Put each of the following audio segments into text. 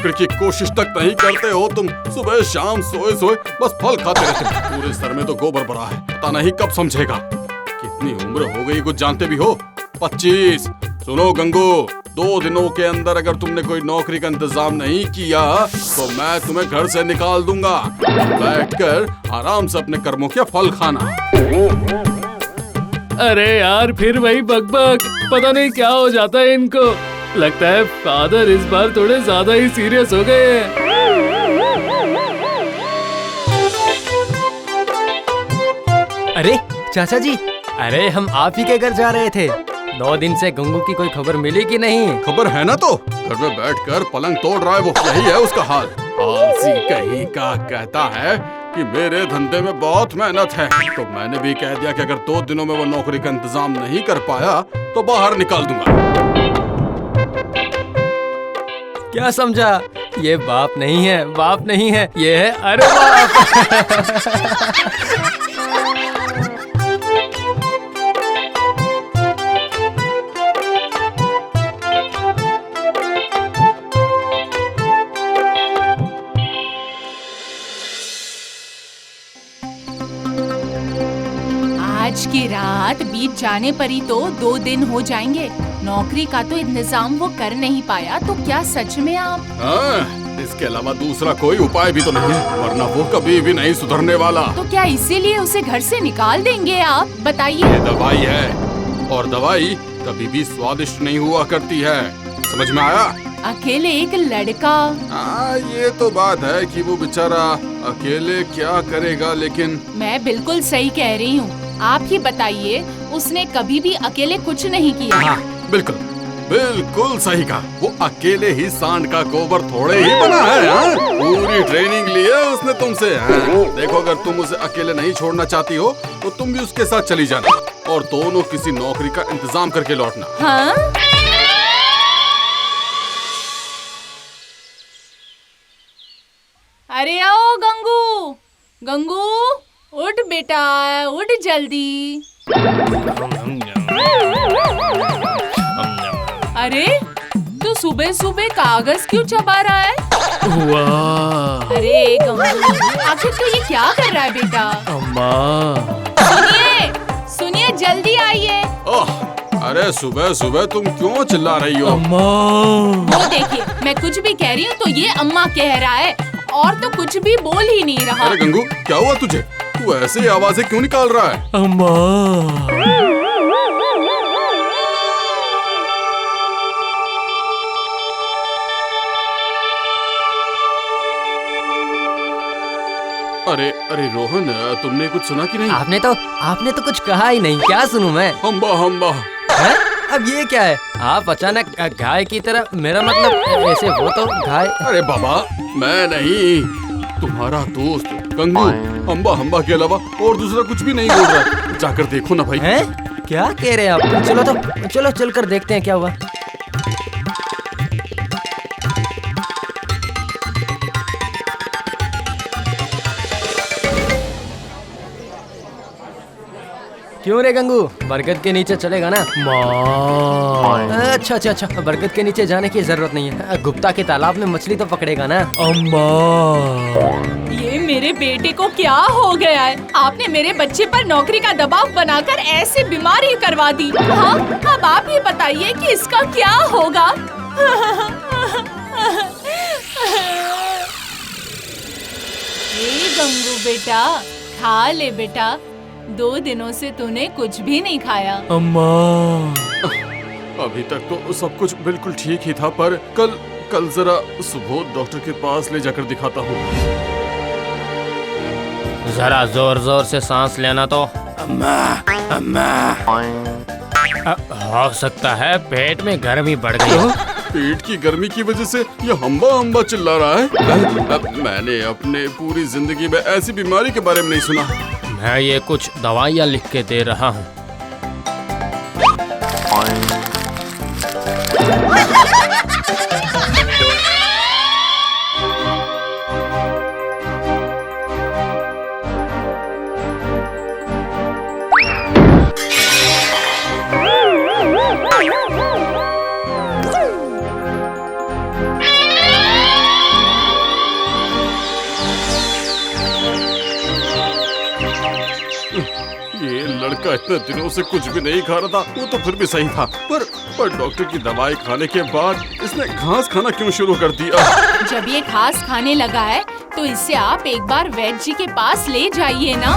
नौकरी की कोशिश तक नहीं करते हो तुम। सुबह शाम सोए सोए बस फल खाते रहते हो। पूरे सर में तो गोबर भरा है, पता नहीं कब समझेगा। कितनी उम्र हो गई कुछ जानते भी हो? 25। सुनो गंगू, 2 दिनों के अंदर अगर तुमने कोई नौकरी का इंतजाम नहीं किया तो मैं तुम्हें घर से निकाल दूंगा। बैठकर आराम से अपने कर्मों के फल खाना। अरे यार, फिर वही बकबक, पता नहीं क्या हो जाता है इनको। लगता है फादर इस बार थोड़े ज्यादा ही सीरियस हो गए हैं। अरे चाचा जी, अरे हम आप ही के घर जा रहे थे। 2 दिन से गंगू की कोई खबर मिली कि नहीं? खबर है ना, तो घर में बैठकर पलंग तोड़ रहा है वो, यही है उसका हाल। आलसी कहीं का कहता है कि मेरे धंधे में बहुत मेहनत है, तो मैंने भी कह दिया कि अगर 2 दिनों में वो नौकरी का इंतजाम नहीं कर पाया तो बाहर निकाल दूंगा। क्या समझा? ये बाप नहीं है, बाप नहीं है, ये है अरे बाप। आज की रात बीत जाने पर ही तो 2 दिन हो जाएंगे। नौकरी का तो इंतजाम वो कर नहीं पाया, तो क्या सच में आप? इसके अलावा दूसरा कोई उपाय भी तो नहीं है, वरना वो कभी भी नहीं सुधरने वाला। तो क्या इसीलिए उसे घर से निकाल देंगे आप? बताइए। ये दवाई है, और दवाई कभी भी स्वादिष्ट नहीं हुआ करती है, समझ में आया? अकेले एक लड़का। ये तो बात है कि वो बेचारा अकेले क्या करेगा, लेकिन मैं बिल्कुल सही कह रही हूँ। आप ही बताइए, उसने कभी भी अकेले कुछ नहीं किया। हाँ, बिल्कुल बिल्कुल सही कहा। वो अकेले ही सांड का गोबर थोड़े ही बना है। हाँ? पूरी ट्रेनिंग ली है उसने तुमसे। हाँ? देखो, अगर तुम उसे अकेले नहीं छोड़ना चाहती हो तो तुम भी उसके साथ चली जाना और दोनों किसी नौकरी का इंतजाम करके लौटना। हाँ? अरे आओ गंगू, गंगू उठ बेटा, उठ जल्दी। अरे तू सुबह सुबह कागज क्यों चबा रहा है? वाह! अरे गंगू, आखिर तू ये क्या कर रहा है बेटा? अम्मा! सुनिए, सुनिए, जल्दी आइए। अरे सुबह सुबह तुम क्यों चिल्ला रही हो? अम्मा! वो देखिए, मैं कुछ भी कह रही हूँ तो ये अम्मा कह रहा है, और तो कुछ भी बोल ही नहीं रहा। अरे गंगू, क्या हुआ तुझे? तू ऐसे आवाजें क्यों निकाल रहा है? अम्मा! अरे अरे रोहन, तुमने कुछ सुना कि नहीं? आपने तो कुछ कहा ही नहीं। क्या सुनूं मैं? हम्बा हम्बा। है? अब ये क्या है? आप अचानक गाय की तरह, मेरा मतलब ऐसे वो तो गाय। अरे बाबा, मैं नहीं, तुम्हारा दोस्त गंगू हम्बा हम्बा के अलावा और दूसरा कुछ भी नहीं बोल रहा। जाकर देखो ना भाई। हैं? क्या कह रहे हैं आप? चलो चलकर देखते हैं क्या हुआ। क्यों रे गंगू, बरगद के नीचे चलेगा ना? माँ! अच्छा, बरगद के नीचे जाने की जरूरत नहीं है। गुप्ता के तालाब में मछली तो पकड़ेगा ना? अम्मा! ये मेरे बेटे को क्या हो गया है? आपने मेरे बच्चे पर नौकरी का दबाव बनाकर ऐसी बीमारी करवा दी। हाँ, अब आप ही बताइए कि इसका क्या होगा? गंगू बेटा, खा ले बेटा। 2 दिनों से तूने कुछ भी नहीं खाया। अम्मा! अभी तक तो सब कुछ बिल्कुल ठीक ही था, पर कल जरा सुबह डॉक्टर के पास ले जाकर दिखाता हूँ। जरा जोर जोर से सांस लेना तो। अम्मा! हो सकता है पेट में गर्मी बढ़ गई हो। पेट की गर्मी की वजह से ये हम्बा हम्बा चिल्ला रहा है। अब मैंने अपने पूरी जिंदगी में ऐसी बीमारी के बारे में नहीं सुना। मैं ये कुछ दवाइयाँ लिख के दे रहा हूँ। लड़का इतने दिनों से कुछ भी नहीं खा रहा था, वो तो फिर भी सही था। पर डॉक्टर की दवाई खाने के बाद इसने घास खाना क्यों शुरू कर दिया? जब ये घास खाने लगा है तो इसे आप एक बार वैद्य जी के पास ले जाइए ना।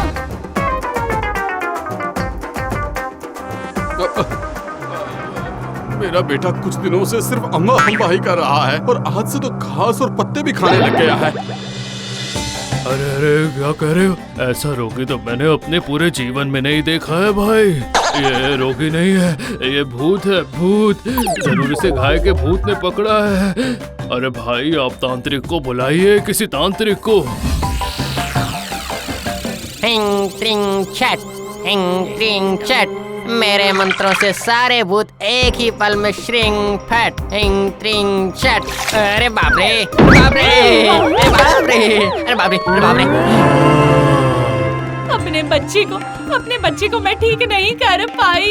मेरा बेटा कुछ दिनों से सिर्फ अम्मा हम्मा ही कर रहा है और आज से तो घास और पत्ते भी खाने लग गया है। अरे अरे क्या कह रहे हो? ऐसा रोगी तो मैंने अपने पूरे जीवन में नहीं देखा है भाई। ये रोगी नहीं है, ये भूत है, भूत। जरूर इसे घाय के भूत ने पकड़ा है। अरे भाई आप तांत्रिक को बुलाइए, किसी तांत्रिक को। हिंग ट्रिंग छट, हिंग ट्रिंग छट। मेरे मंत्रों से सारे भूत एक ही पल में श्रिंग फट, हिंग ट्रिंग छट। अरे बाप रे, बाप रे, अरे बाप रे, अरे बाप रे, अरे बाप रे। अपने बच्चे को मैं ठीक नहीं कर पाई।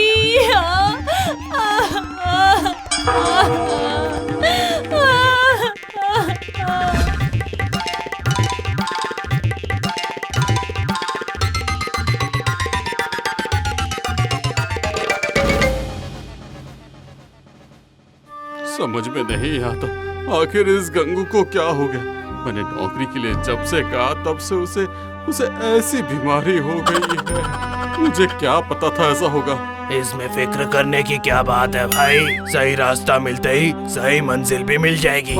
समझ में नहीं आता आखिर इस गंगू को क्या हो गया। मैंने नौकरी के लिए जब से कहा तब से उसे ऐसी बीमारी हो गई है। मुझे क्या पता था ऐसा होगा। इसमें फिक्र करने की क्या बात है भाई, सही रास्ता मिलते ही सही मंजिल भी मिल जाएगी।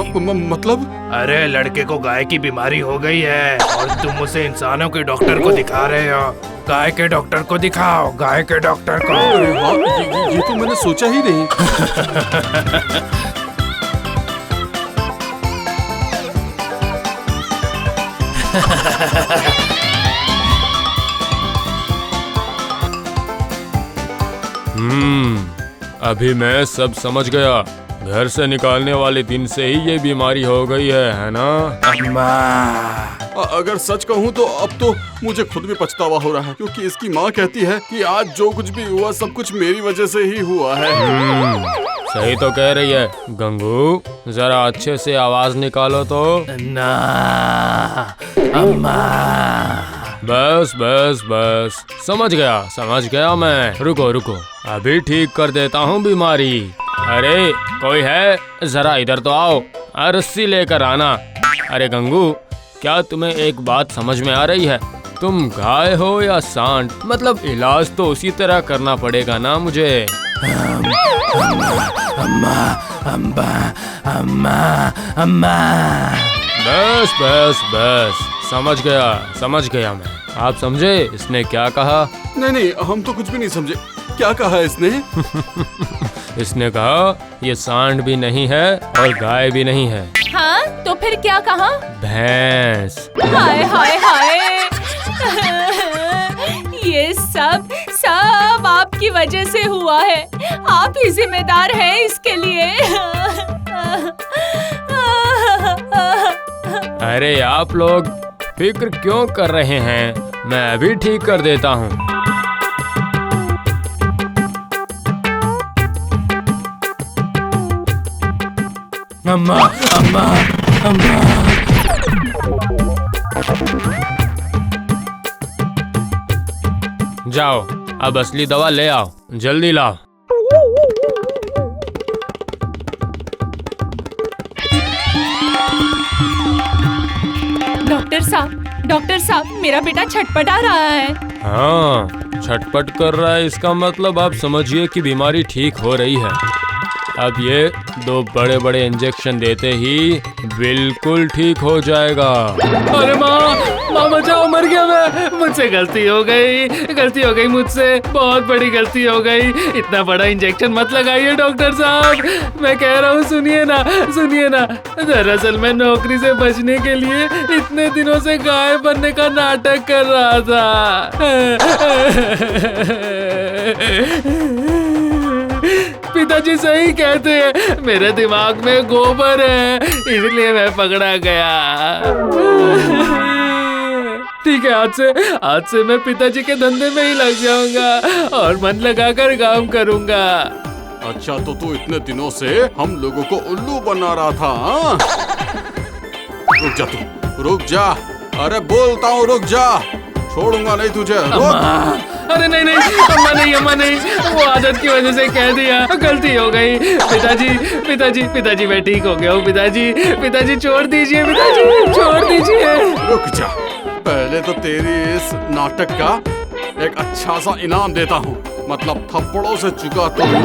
मतलब? अरे लड़के को गाय की बीमारी हो गई है और तुम उसे इंसानों के डॉक्टर को दिखा रहे हो। गाय के डॉक्टर को दिखाओ, गाय के डॉक्टर को। अरे हाँ, ये तो मैंने सोचा ही नहीं। अभी मैं सब समझ गया। घर से निकालने वाले दिन से ही ये बीमारी हो गई है ना? अम्मा। अगर सच कहूँ तो अब तो मुझे खुद भी पछतावा हो रहा है, क्योंकि इसकी माँ कहती है कि आज जो कुछ भी हुआ सब कुछ मेरी वजह से ही हुआ है। सही तो कह रही है। गंगू जरा अच्छे से आवाज निकालो तो। ना अम्मा। बस बस बस, समझ गया मैं। रुको रुको, अभी ठीक कर देता हूँ बीमारी। अरे कोई है? जरा इधर तो आओ, रस्सी लेकर आना। अरे गंगू, क्या तुम्हें एक बात समझ में आ रही है? तुम गाय हो या सांड, मतलब इलाज तो उसी तरह करना पड़ेगा ना मुझे। अम्मा अम्मा अम्मा अम्मा। बस बस बस, समझ गया मैं। आप समझे इसने क्या कहा? नहीं, हम तो कुछ भी नहीं समझे। क्या कहा इसने? इसने कहा ये सांड भी नहीं है और गाय भी नहीं है। हाँ, तो फिर क्या कहा? भैंस। हाय हाय हाय। ये सब आपकी वजह से हुआ है। आप ही जिम्मेदार हैं इसके लिए। अरे आप लोग फिक्र क्यों कर रहे हैं? मैं अभी ठीक कर देता हूँ। अम्मा अम्मा अम्मा। जाओ, अब असली दवा ले आओ, जल्दी लाओ। डॉक्टर साहब, मेरा बेटा छटपटा रहा है। हाँ, छटपट कर रहा है, इसका मतलब आप समझिए कि बीमारी ठीक हो रही है। अब ये 2 बड़े इंजेक्शन देते ही बिल्कुल ठीक हो जाएगा। अरे माँ बचाओ, मर गया मैं। मुझसे गलती हो गई मुझसे, बहुत बड़ी गलती हो गई। इतना बड़ा इंजेक्शन मत लगाइए डॉक्टर साहब। मैं कह रहा हूँ सुनिए ना। दरअसल मैं नौकरी से बचने के लिए इतने दिनों से गाय बनने का नाटक कर रहा था। पिताजी सही कहते हैं, मेरे दिमाग में गोबर है, इसलिए मैं पकड़ा गया। ठीक है, आज से मैं पिताजी के धंधे में ही लग जाऊंगा और मन लगाकर काम करूंगा। अच्छा, तो तू इतने दिनों से हम लोगों को उल्लू बना रहा था, हाँ? रुक जा। अरे बोलता हूँ रुक जा, छोड़ूंगा नहीं तुझे। अम्मा अरे नहीं नहीं, अम्मा नहीं, वो आदत की वजह से कह दिया, गलती हो गई। पिताजी मैं ठीक हो गया हूँ। पिताजी छोड़ दीजिए, पिताजी छोड़ दीजिए। रुक जा, पहले तो तेरी इस नाटक का एक अच्छा सा इनाम देता हूँ। मतलब थप्पड़ों से चुकाता हूँ।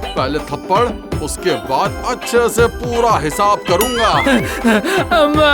पहले थप्पड़, उसके बाद अच्छे से पूरा हिसाब करूँगा। अम्मा